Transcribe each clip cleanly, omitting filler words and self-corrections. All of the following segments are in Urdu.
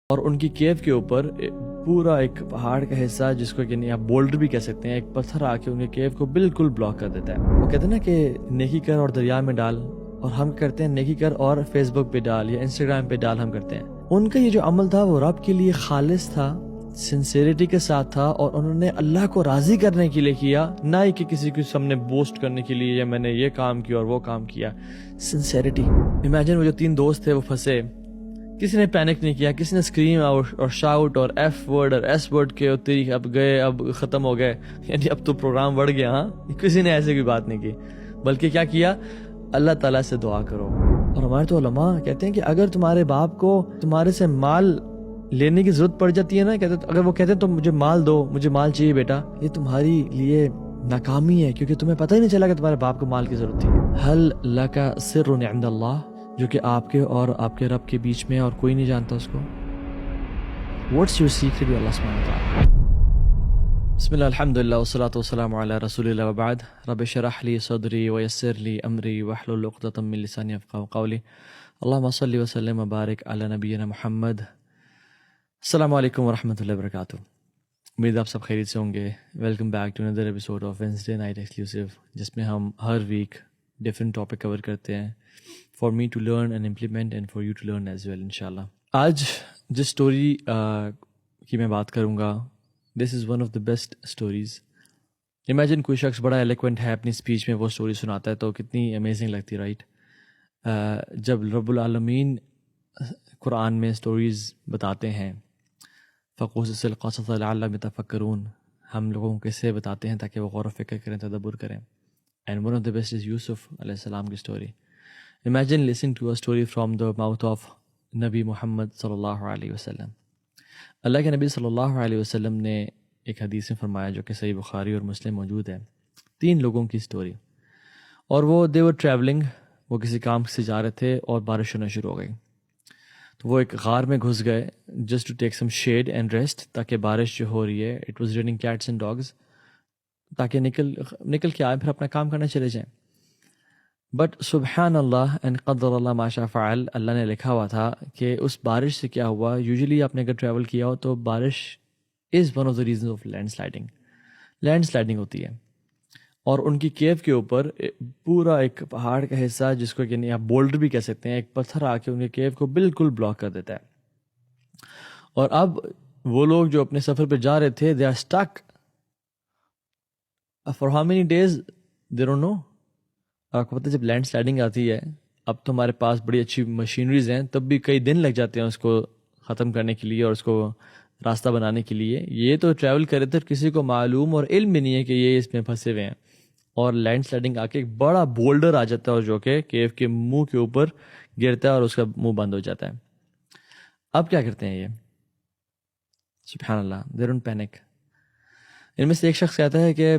اور ان کی کیو کے اوپر پورا ایک پہاڑ کا حصہ جس کو کہ آپ بولڈر بھی کہہ سکتے ہیں، ایک پتھر آ کے ان کے کیو کو بالکل بلاک کر دیتا ہے۔ وہ کہتے ہیں نا کہ نیکی کر اور دریا میں ڈال، اور ہم کرتے ہیں نیکی کر اور فیس بک پہ ڈال یا انسٹاگرام پہ ڈال، ہم کرتے ہیں۔ ان کا یہ جو عمل تھا وہ رب کے لیے خالص تھا، سنسیریٹی کے ساتھ تھا، اور انہوں نے اللہ کو راضی کرنے کے لیے کیا، نہ ہی کہ کسی کے سامنے بوسٹ کرنے کے لیے یا میں نے یہ کام کیا اور وہ کام کیا۔ سنسیریٹی۔ امیجن وہ جو 3 دوست تھے وہ پھنسے، کسی نے پینک نہیں کیا، کسی نے اسکریم اور شاؤٹ اور ایف ورڈ اور ایس ورڈ کے اب گئے، اب ختم ہو گئے، یعنی اب تو پروگرام بڑھ گیا۔ ہاں، کسی نے ایسے کوئی بات نہیں کی، بلکہ کیا کیا؟ اللہ تعالیٰ سے دعا کرو۔ اور ہمارے تو علماء کہتے ہیں کہ اگر تمہارے باپ کو تمہارے سے مال لینے کی ضرورت پڑ جاتی ہے نا، اگر وہ کہتے ہیں تو مجھے مال دو، مجھے مال چاہیے بیٹا، یہ تمہاری لیے ناکامی ہے، کیونکہ تمہیں پتہ ہی نہیں چلا کہ تمہارے باپ کو مال کی ضرورت تھی۔ حل لک سر عند اللہ، جو کہ آپ کے اور آپ کے رب کے بیچ میں اور کوئی نہیں جانتا اس کو۔ What's your secret with Allah subhanahu wa ta'ala؟ بسم اللہ الحمدللہ والصلاة والسلام علی رسول اللہ وبعد، رب اشرح لی صدری ویسر لی امری واحلل عقدۃ من لسانی یفقہوا قولی، اللہم صلی وسلم وبارک علی نبینا محمد۔ السلام علیکم ورحمۃ اللہ وبرکاتہ۔ امید آپ سب خیریت سے ہوں گے۔ Welcome back to another episode of Wednesday night exclusive, جس میں ہم ہر ویک ڈفرینٹ ٹاپک کور کرتے ہیں، for me to learn and implement and for you to learn as well انشاءاللہ۔ آج جس اسٹوری کی میں بات کروں گا، this is one of the best stories. Imagine کوئی شخص بڑا ایلیکوینٹ ہے، اپنی اسپیچ میں وہ اسٹوری سناتا ہے تو کتنی امیزنگ لگتی ہے، رائٹ؟ جب رب العالمین قرآن میں اسٹوریز بتاتے ہیں، فقصص القصص لعلهم يتفکرون، ہم لوگوں کو کیسے بتاتے ہیں تاکہ وہ غور و فکر کریں، تدبر کریں۔ And one of the best is Yusuf علیہ السلام کی story. Imagine listening to a story from the mouth of نبی محمد صلی اللہ علیہ وسلم۔ اللہ کے نبی صلی اللہ علیہ وسلم نے ایک حدیث میں فرمایا، جو کہ صحیح بخاری اور مسلم موجود ہے، 3 لوگوں کی اسٹوری، اور وہ دے ور ٹریولنگ، وہ کسی کام سے جا رہے تھے اور بارش ہونا شروع ہو گئی، تو وہ ایک غار میں گھس گئے just to take some shade and rest, تاکہ بارش جو ہو رہی ہے، it was raining cats and dogs, تاکہ نکل کے آئے، پھر اپنا کام کرنے چلے جائیں۔ بٹ سبحان اللہ اینڈ قدر اللہ ما شاء فعل، اللہ نے لکھا ہوا تھا کہ اس بارش سے کیا ہوا۔ یوزلی آپ نے اگر ٹریول کیا ہو تو بارش is one of the reasons of land sliding ہوتی ہے، اور ان کی کیو کے اوپر پورا ایک پہاڑ کا حصہ جس کو کہ آپ بولڈر بھی کہہ سکتے ہیں، ایک پتھر آ کے ان کے کیو کو بالکل بلاک کر دیتا ہے۔ اور اب وہ لوگ جو اپنے سفر پہ جا رہے تھے، they are stuck for how many days they don't know. آپ کو پتہ ہے جب لینڈ سلائڈنگ آتی ہے، اب تو ہمارے پاس بڑی اچھی مشینریز ہیں، تب بھی کئی دن لگ جاتے ہیں اس کو ختم کرنے کے لیے اور اس کو راستہ بنانے کے لیے۔ یہ تو ٹریول کر رہے تھے، کسی کو معلوم اور علم بھی نہیں ہے کہ یہ اس میں پھنسے ہوئے ہیں، اور لینڈ سلائڈنگ آ کے ایک بڑا بولڈر آ جاتا ہے، اور جو کہ کیو کے منہ کے اوپر گرتا ہے اور اس کا منہ بند ہو جاتا ہے۔ اب کیا کرتے ہیں یہ؟ سبحان اللہ، دے ڈونٹ پینک۔ ان میں سے ایک شخص کہتا ہے کہ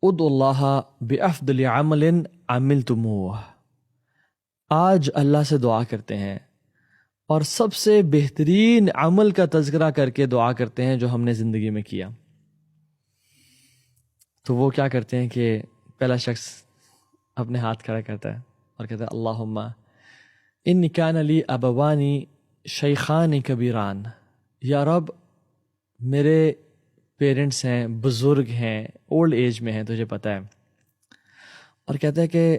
ادعوا اللہ بافضل عمل عملتموہ، آج اللہ سے دعا کرتے ہیں اور سب سے بہترین عمل کا تذکرہ کر کے دعا کرتے ہیں جو ہم نے زندگی میں کیا۔ تو وہ کیا کرتے ہیں کہ پہلا شخص اپنے ہاتھ کھڑا کرتا ہے اور کہتا ہے اللہم انی کان لی ابوانی شیخان کبیران، یا رب میرے پیرنٹس ہیں، بزرگ ہیں، اولڈ ایج میں ہیں، تجھے پتہ ہے۔ اور کہتا ہے کہ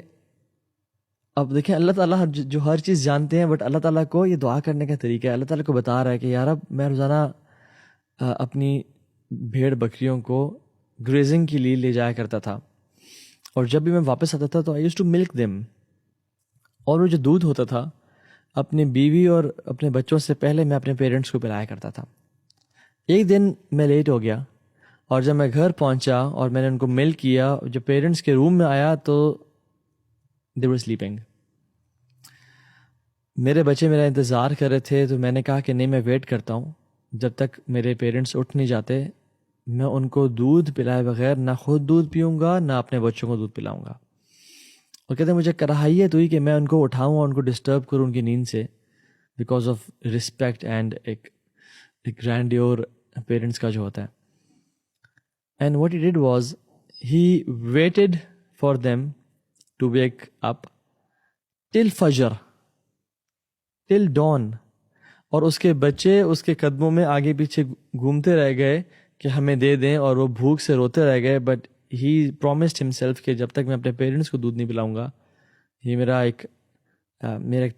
اب دیکھیں اللہ تعالیٰ جو ہر چیز جانتے ہیں، بٹ اللہ تعالیٰ کو یہ دعا کرنے کا طریقہ ہے۔ اللہ تعالیٰ کو بتا رہا ہے کہ یا رب میں روزانہ اپنی بھیڑ بکریوں کو گریزنگ کے لیے لے جایا کرتا تھا، اور جب بھی میں واپس آتا تھا تو I used to milk them, اور وہ جو دودھ ہوتا تھا اپنی بیوی اور اپنے بچوں سے پہلے میں اپنے پیرنٹس کو پلایا کرتا تھا۔ ایک دن میں لیٹ ہو گیا، اور جب میں گھر پہنچا اور میں نے ان کو ملک کیا، جب پیرنٹس کے روم میں آیا تو they were sleeping۔ میرے بچے میرا انتظار کر رہے تھے، تو میں نے کہا کہ نہیں، میں ویٹ کرتا ہوں جب تک میرے پیرنٹس اٹھ نہیں جاتے، میں ان کو دودھ پلائے بغیر نہ خود دودھ پیوں گا نہ اپنے بچوں کو دودھ پلاؤں گا۔ اور کہتے ہیں مجھے کراہیت ہوئی کہ میں ان کو اٹھاؤں اور ان کو ڈسٹرب کروں ان کی نیند سے، بیکاز آف رسپیکٹ اینڈ ایک گرینڈیور پیرنٹس کا جو ہوتا ہے۔ And what he did was he waited for them to wake up till فجر، ٹل ڈان، اور اس کے بچے اس کے قدموں میں آگے پیچھے گھومتے رہ گئے کہ ہمیں دے دیں، اور وہ بھوک سے روتے رہ گئے. بٹ ہی پرومسڈ ہمسیلف کہ جب تک میں اپنے پیرنٹس کو دودھ نہیں پلاؤں گا، یہ میرا ایک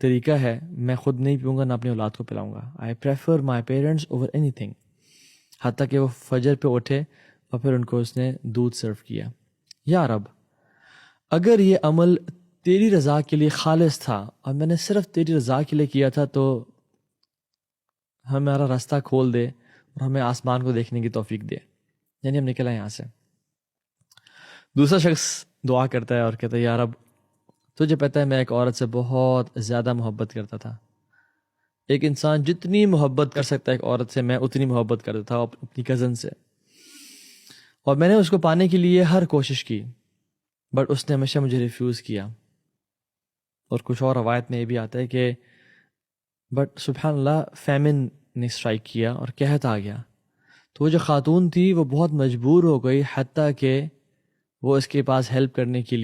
طریقہ ہے، میں خود نہیں پیوں گا نہ اپنی اولاد کو پلاؤں گا. I prefer my parents over اینی تھنگ. حتیٰ کہ وہ فجر پہ اٹھے اور پھر ان کو اس نے دودھ سرو کیا. یا رب، اگر یہ عمل تیری رضا کے لیے خالص تھا اور میں نے صرف تیری رضا کے لیے کیا تھا، تو ہمارا راستہ کھول دے اور ہمیں آسمان کو دیکھنے کی توفیق دے. یعنی ہم نکل آئے یہاں سے. دوسرا شخص دعا کرتا ہے اور کہتا ہے، یا رب، تجھے پتہ ہے میں ایک عورت سے بہت زیادہ محبت کرتا تھا. ایک انسان جتنی محبت کر سکتا ہے ایک عورت سے، میں اتنی محبت کرتا تھا اپنی کزن سے، اور میں نے اس کو پانے کے لیے ہر کوشش کی، بٹ اس نے ہمیشہ مجھے ریفیوز کیا. اور کچھ اور روایت میں یہ بھی آتا ہے کہ بٹ سبحان اللہ فیمن نے اسٹرائک کیا اور قحط آ گیا. تو وہ جو خاتون تھی وہ بہت مجبور ہو گئی، حتیٰ کہ وہ اس کے پاس ہیلپ کے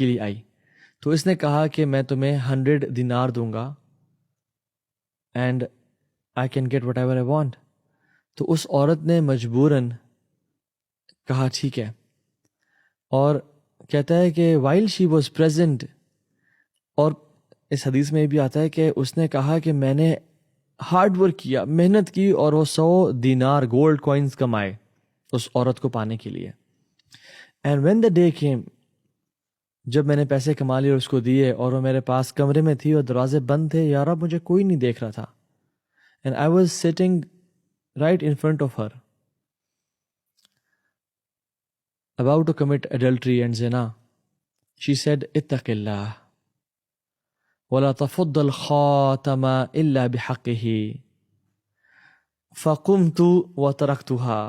لیے آئی. تو اس نے کہا کہ میں تمہیں 100 دینار دوں گا and I can get whatever I want. تو اس عورت نے مجبوراً کہا ٹھیک ہے. اور کہتا ہے کہ وائل شی واز پریزنٹ، اور اس حدیث میں بھی آتا ہے کہ اس نے کہا کہ میں نے ہارڈ ورک کیا، محنت کی، اور وہ 100 دینار گولڈ کوائنز کمائے اس عورت کو پانے کے لیے. And when the day came, جب میں نے پیسے کما لیے اور اس کو دیے، اور وہ میرے پاس کمرے میں تھی اور دروازے بند تھے، یا رب مجھے کوئی نہیں دیکھ رہا تھا. And I was sitting right in front of her about to commit adultery and zina. She said, اتق اللہ ولا تفض الخاتم الا بحقه. فقمت وتركتها.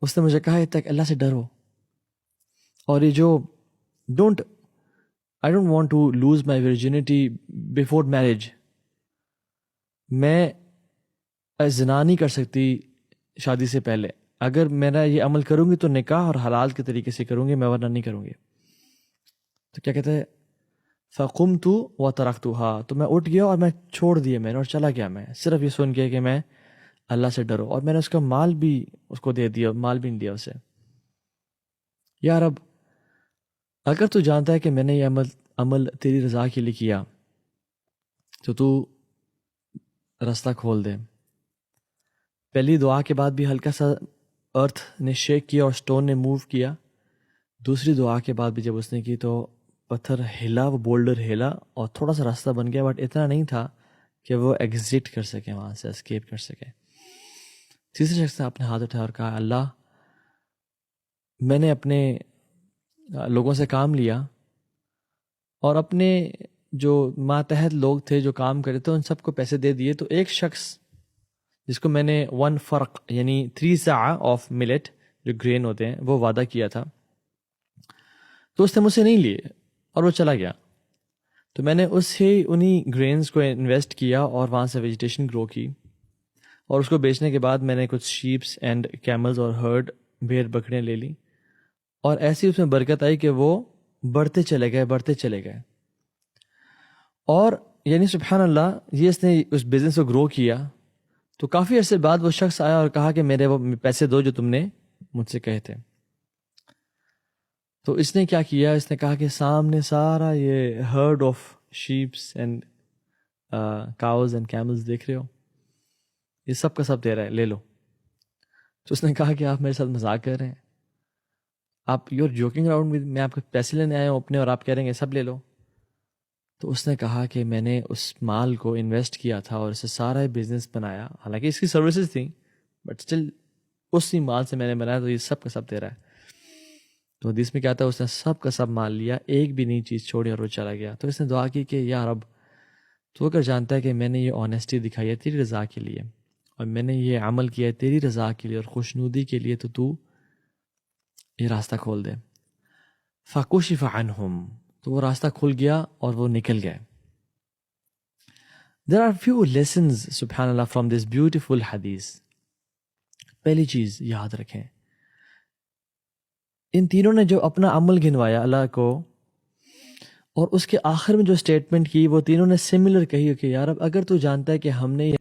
اس نے مجھے کہا اتق اللہ سے ڈرو، اور یہ جو I don't want to lose my virginity before marriage. میں زنا نہیں کر سکتی شادی سے پہلے. اگر میرا یہ عمل کروں گی تو نکاح اور حلال کے طریقے سے کروں گی، میں ورنہ نہیں کروں گی. تو کیا کہتے ہیں، فقمت وتركتها. تو میں اٹھ گیا اور میں چھوڑ دیا میں نے، اور چلا گیا میں صرف یہ سن کے کہ میں اللہ سے ڈرو. اور میں نے اس کا مال بھی اس کو دے دیا، مال بھی نہیں دیا اسے. یا رب، اگر تو جانتا ہے کہ میں نے یہ عمل تیری رضا کے لیے کیا، تو راستہ کھول دے. پہلی دعا کے بعد بھی ہلکا سا ارتھ نے شیک کیا اور سٹون نے موو کیا. دوسری دعا کے بعد بھی جب اس نے کی تو پتھر ہلا، وہ بولڈر ہلا اور تھوڑا سا راستہ بن گیا، بٹ اتنا نہیں تھا کہ وہ ایگزٹ کر سکے، وہاں سے اسکیپ کر سکے. تیسرے شخص نے اپنے ہاتھ اٹھایا اور کہا، اللہ، میں نے اپنے لوگوں سے کام لیا اور اپنے جو ماتحت لوگ تھے جو کام کرے تھے ان سب کو پیسے دے دیے. تو ایک شخص جس کو میں نے 1 فرق یعنی 3 ساع آف ملٹ جو گرین ہوتے ہیں وہ وعدہ کیا تھا، تو اس نے مجھ سے نہیں لیے اور وہ چلا گیا. تو میں نے انہی گرینز کو انویسٹ کیا اور وہاں سے ویجیٹیشن گرو کی، اور اس کو بیچنے کے بعد میں نے کچھ شیپس اینڈ کیملز اور ہرڈ بھیڑ بکریاں لے لی، اور ایسی اس میں برکت آئی کہ وہ بڑھتے چلے گئے. اور یعنی سبحان اللہ، یہ اس نے اس بزنس کو گرو کیا. تو کافی عرصے بعد وہ شخص آیا اور کہا کہ میرے وہ پیسے دو جو تم نے مجھ سے کہے تھے. تو اس نے کیا کیا، اس نے کہا کہ سامنے سارا یہ heard of shapes and cows and camels دیکھ رہے ہو، یہ سب کا سب دے رہا ہے، لے لو. تو اس نے کہا کہ آپ میرے ساتھ مذاق کر رہے ہیں، آپ you are joking around with, میں آپ کے پیسے لینے آیا ہوں اپنے اور آپ کہہ رہے ہیں سب لے لو. تو اس نے کہا کہ میں نے اس مال کو انویسٹ کیا تھا اور اسے سارا بزنس بنایا، حالانکہ اس کی سروسز تھیں بٹ اسٹل اسی مال سے میں نے بنایا، تو یہ سب کا سب دے رہا ہے. تو حدیث میں کیا تھا، اس نے سب کا سب مال لیا، ایک بھی نئی چیز چھوڑی اور وہ چلا گیا. تو اس نے دعا کی کہ یا رب، تو اگر جانتا ہے کہ میں نے یہ آنیسٹی دکھائی ہے تیری رضا کے لیے، اور میں نے یہ عمل کیا ہے تیری رضا کے لیے اور خوشنودی کے لیے، تو یہ راستہ کھول دے. فَكُشِفَ عَنْهُمْ. تو وہ راستہ کھل گیا اور وہ نکل گئے. There are few lessons سبحان اللہ from this beautiful حدیث. پہلی چیز یاد رکھیں، ان تینوں نے جو اپنا عمل گنوایا اللہ کو، اور اس کے آخر میں جو اسٹیٹمنٹ کی وہ تینوں نے سملر کہی کہ یار اب اگر تو جانتا ہے کہ ہم نے